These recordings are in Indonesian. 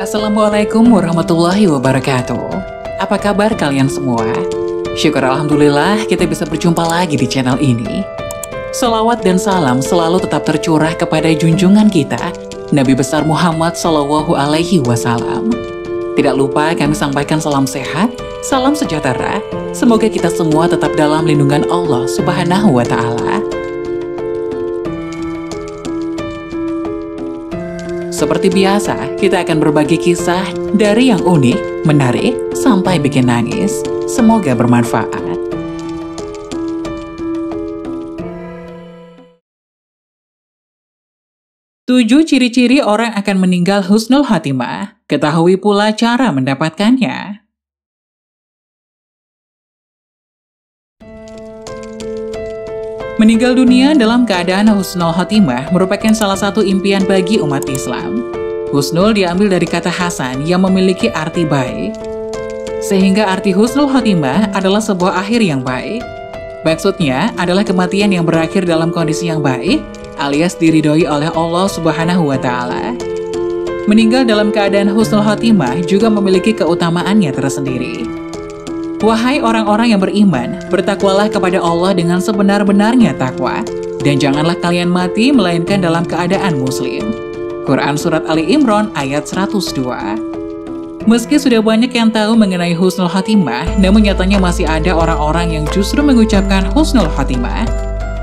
Assalamualaikum warahmatullahi wabarakatuh. Apa kabar kalian semua? Syukur alhamdulillah kita bisa berjumpa lagi di channel ini. Salawat dan salam selalu tetap tercurah kepada junjungan kita, Nabi besar Muhammad Shallallahu Alaihi Wasallam. Tidak lupa kami sampaikan salam sehat, salam sejahtera. Semoga kita semua tetap dalam lindungan Allah Subhanahu wa Ta'ala. Seperti biasa, kita akan berbagi kisah dari yang unik, menarik, sampai bikin nangis. Semoga bermanfaat. Tujuh ciri-ciri orang akan meninggal husnul khatimah. Ketahui pula cara mendapatkannya. Meninggal dunia dalam keadaan husnul khatimah merupakan salah satu impian bagi umat Islam. Husnul diambil dari kata hasan yang memiliki arti baik. Sehingga arti husnul khatimah adalah sebuah akhir yang baik. Maksudnya adalah kematian yang berakhir dalam kondisi yang baik, alias diridhoi oleh Allah Subhanahu wa Ta'ala. Meninggal dalam keadaan husnul khatimah juga memiliki keutamaannya tersendiri. Wahai orang-orang yang beriman, bertakwalah kepada Allah dengan sebenar-benarnya takwa, dan janganlah kalian mati melainkan dalam keadaan muslim. Quran Surat Ali Imran ayat 102. Meski sudah banyak yang tahu mengenai husnul khatimah, namun nyatanya masih ada orang-orang yang justru mengucapkan husnul khatimah.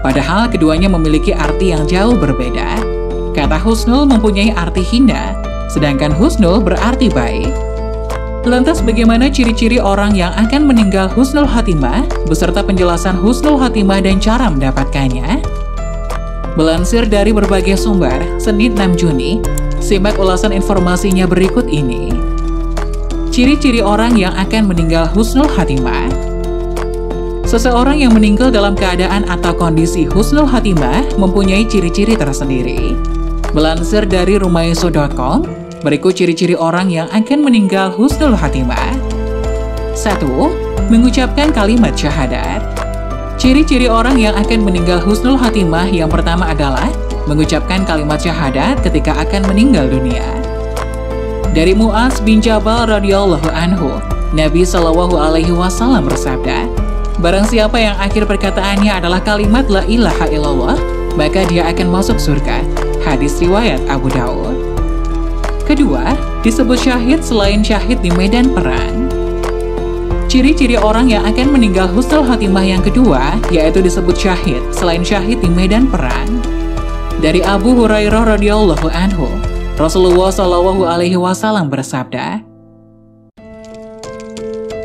Padahal keduanya memiliki arti yang jauh berbeda. Kata husnul mempunyai arti hina, sedangkan husnul berarti baik. Lantas bagaimana ciri-ciri orang yang akan meninggal husnul khatimah, beserta penjelasan husnul khatimah dan cara mendapatkannya? Melansir dari berbagai sumber, Senin 6 Juni, simak ulasan informasinya berikut ini. Ciri-ciri orang yang akan meninggal husnul khatimah. Seseorang yang meninggal dalam keadaan atau kondisi husnul khatimah mempunyai ciri-ciri tersendiri. Melansir dari rumaiso.com, berikut ciri-ciri orang yang akan meninggal husnul khatimah. 1. Mengucapkan kalimat syahadat. Ciri-ciri orang yang akan meninggal husnul khatimah yang pertama adalah mengucapkan kalimat syahadat ketika akan meninggal dunia. Dari Mu'adz bin Jabal radhiyallahu anhu, Nabi Shallallahu Alaihi Wasallam bersabda, barang siapa yang akhir perkataannya adalah kalimat la ilaha illallah, maka dia akan masuk surga. Hadis riwayat Abu Daud. Kedua, disebut syahid selain syahid di medan perang. Ciri-ciri orang yang akan meninggal husnul khatimah yang kedua, yaitu disebut syahid selain syahid di medan perang. Dari Abu Hurairah radhiyallahu anhu, Rasulullah Shallallahu Alaihi Wasallam bersabda,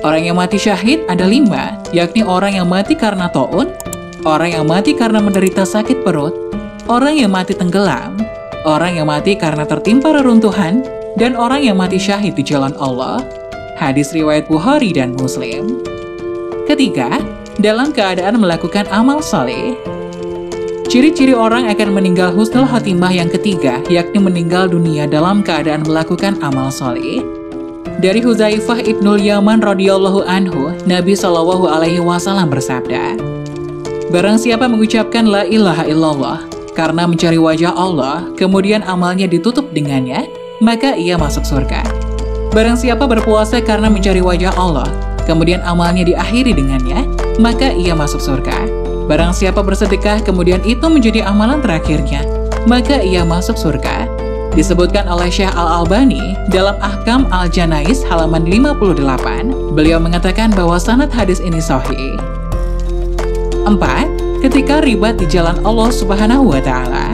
orang yang mati syahid ada 5, yakni orang yang mati karena ta'un, orang yang mati karena menderita sakit perut, orang yang mati tenggelam, orang yang mati karena tertimpa reruntuhan, dan orang yang mati syahid di jalan Allah. Hadis riwayat Bukhari dan Muslim. Ketiga, dalam keadaan melakukan amal saleh. Ciri-ciri orang akan meninggal husnul khatimah yang ketiga, yakni meninggal dunia dalam keadaan melakukan amal saleh. Dari Huzaifah ibnul Yaman radhiyallahu anhu, Nabi Shallallahu Alaihi Wasallam bersabda, barang siapa mengucapkan la ilaha illallah karena mencari wajah Allah, kemudian amalnya ditutup dengannya, maka ia masuk surga. Barang siapa berpuasa karena mencari wajah Allah, kemudian amalnya diakhiri dengannya, maka ia masuk surga. Barang siapa bersedekah, kemudian itu menjadi amalan terakhirnya, maka ia masuk surga. Disebutkan oleh Syekh Al-Albani dalam Ahkam Al-Janais halaman 58, beliau mengatakan bahwa sanad hadis ini sahih. 4. Ketika ribat di jalan Allah Subhanahu wa Ta'ala.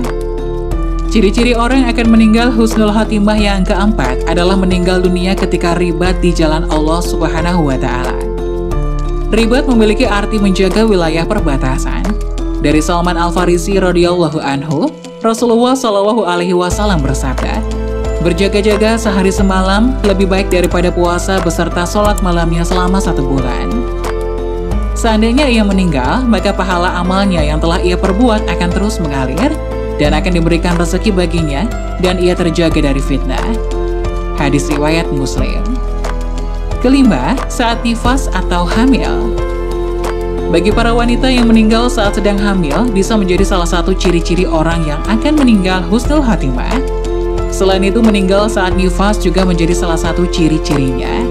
Ciri-ciri orang yang akan meninggal husnul khatimah yang keempat adalah meninggal dunia ketika ribat di jalan Allah Subhanahu wa Ta'ala. Ribat memiliki arti menjaga wilayah perbatasan. Dari Salman Al-Farisi radhiyallahu anhu, Rasulullah Shallallahu Alaihi Wasallam bersabda, berjaga-jaga sehari semalam lebih baik daripada puasa beserta sholat malamnya selama 1 bulan. Seandainya ia meninggal, maka pahala amalnya yang telah ia perbuat akan terus mengalir dan akan diberikan rezeki baginya dan ia terjaga dari fitnah. Hadis riwayat Muslim. Kelima, saat nifas atau hamil. Bagi para wanita yang meninggal saat sedang hamil bisa menjadi salah satu ciri-ciri orang yang akan meninggal husnul khatimah. Selain itu, meninggal saat nifas juga menjadi salah satu ciri-cirinya.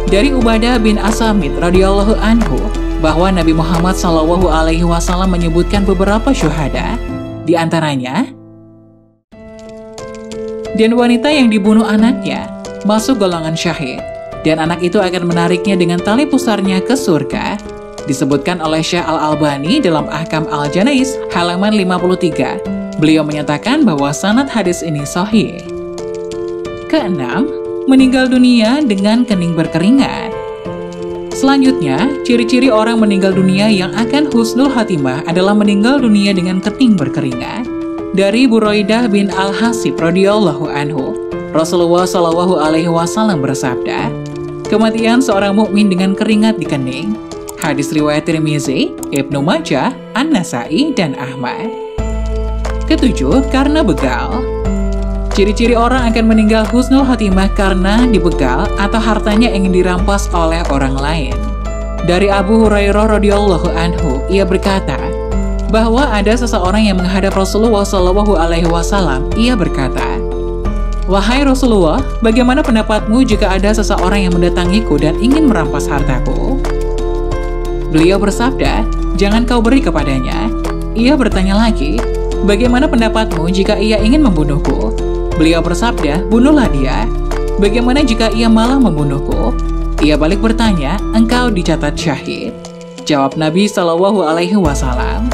Dari Ubadah bin As-Samit radhiyallahu anhu bahwa Nabi Muhammad SAW menyebutkan beberapa syuhada, di antaranya, dan wanita yang dibunuh anaknya masuk golongan syahid, dan anak itu akan menariknya dengan tali pusarnya ke surga, disebutkan oleh Syekh Al-Albani dalam Ahkam Al-Janais halaman 53. Beliau menyatakan bahwa sanad hadis ini sahih. Keenam, meninggal dunia dengan kening berkeringat. Selanjutnya, ciri-ciri orang meninggal dunia yang akan husnul khatimah adalah meninggal dunia dengan kening berkeringat. Dari Buraidah bin Al-Hasib radhiyallahu anhu, Rasulullah SAW bersabda, kematian seorang mukmin dengan keringat di kening. Hadis riwayat Tirmizi, Ibnu Majah, An-Nasai, dan Ahmad. Ketujuh, karena begal. Ciri-ciri orang akan meninggal husnul khatimah karena dibegal atau hartanya ingin dirampas oleh orang lain. Dari Abu Hurairah radhiyallahu anhu, ia berkata bahwa ada seseorang yang menghadap Rasulullah SAW. Ia berkata, "Wahai Rasulullah, bagaimana pendapatmu jika ada seseorang yang mendatangiku dan ingin merampas hartaku?" Beliau bersabda, "Jangan kau beri kepadanya." Ia bertanya lagi, "Bagaimana pendapatmu jika ia ingin membunuhku?" Beliau bersabda, "Bunuhlah dia." "Bagaimana jika ia malah membunuhku?" Ia balik bertanya, "Engkau dicatat syahid." Jawab Nabi SAW,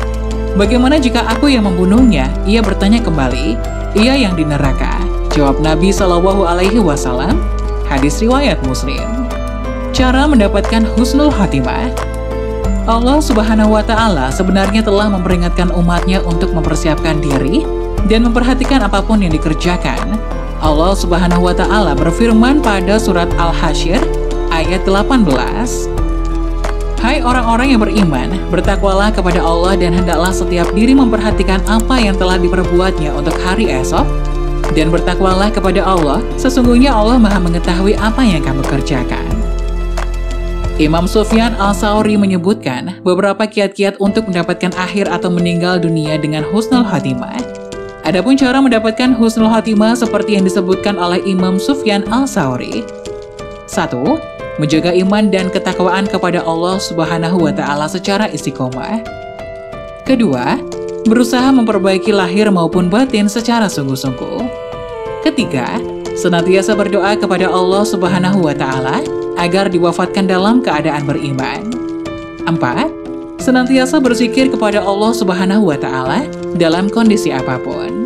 "Bagaimana jika aku yang membunuhnya?" Ia bertanya kembali, "Ia yang di neraka." Jawab Nabi SAW, hadis riwayat Muslim. Cara mendapatkan husnul khatimah. Allah Subhanahu wa Ta'ala sebenarnya telah memperingatkan umatnya untuk mempersiapkan diri dan memperhatikan apapun yang dikerjakan. Allah Subhanahu wa Ta'ala berfirman pada surat Al-Hasyr ayat 18, "Hai orang-orang yang beriman, bertakwalah kepada Allah dan hendaklah setiap diri memperhatikan apa yang telah diperbuatnya untuk hari esok, dan bertakwalah kepada Allah, sesungguhnya Allah Maha mengetahui apa yang kamu kerjakan." Imam Sufyan Al-Tsauri menyebutkan beberapa kiat-kiat untuk mendapatkan akhir atau meninggal dunia dengan husnul khatimah. Adapun cara mendapatkan husnul khatimah seperti yang disebutkan oleh Imam Sufyan Al-Tsauri. 1. Menjaga iman dan ketakwaan kepada Allah Subhanahu wa Ta'ala secara istiqomah. Kedua, berusaha memperbaiki lahir maupun batin secara sungguh-sungguh. Ketiga, senantiasa berdoa kepada Allah Subhanahu wa Ta'ala agar diwafatkan dalam keadaan beriman. 4. Senantiasa berzikir kepada Allah Subhanahu wa Ta'ala dalam kondisi apapun.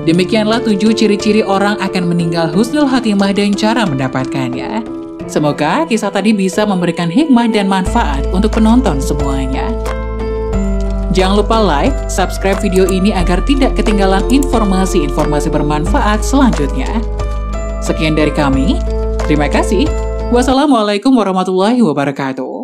Demikianlah 7 ciri-ciri orang akan meninggal husnul khatimah dan cara mendapatkannya. Semoga kisah tadi bisa memberikan hikmah dan manfaat untuk penonton semuanya. Jangan lupa like, subscribe video ini agar tidak ketinggalan informasi-informasi bermanfaat selanjutnya. Sekian dari kami, terima kasih. Wassalamualaikum warahmatullahi wabarakatuh.